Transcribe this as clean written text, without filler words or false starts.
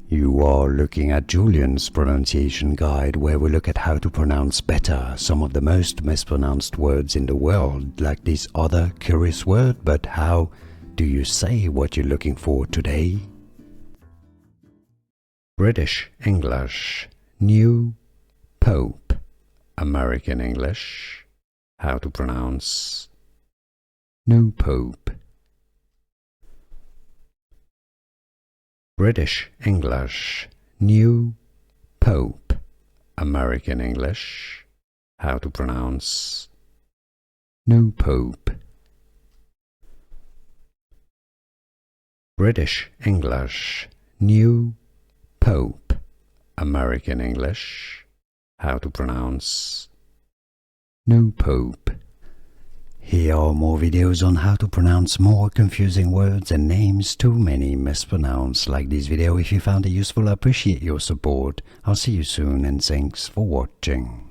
You are looking at Julian's pronunciation guide, where we look at how to pronounce better some of the most mispronounced words in the world, like this other curious word. But how do you say what you're looking for today? British English, new Pope. American English, how to pronounce no Pope. British English, new Pope. American English, how to pronounce no Pope. British English, new Pope. American English, how to pronounce no Pope. Here are more videos on how to pronounce more confusing words and names too many mispronounced. Like this video if you found it useful. I appreciate your support. I'll see you soon and thanks for watching.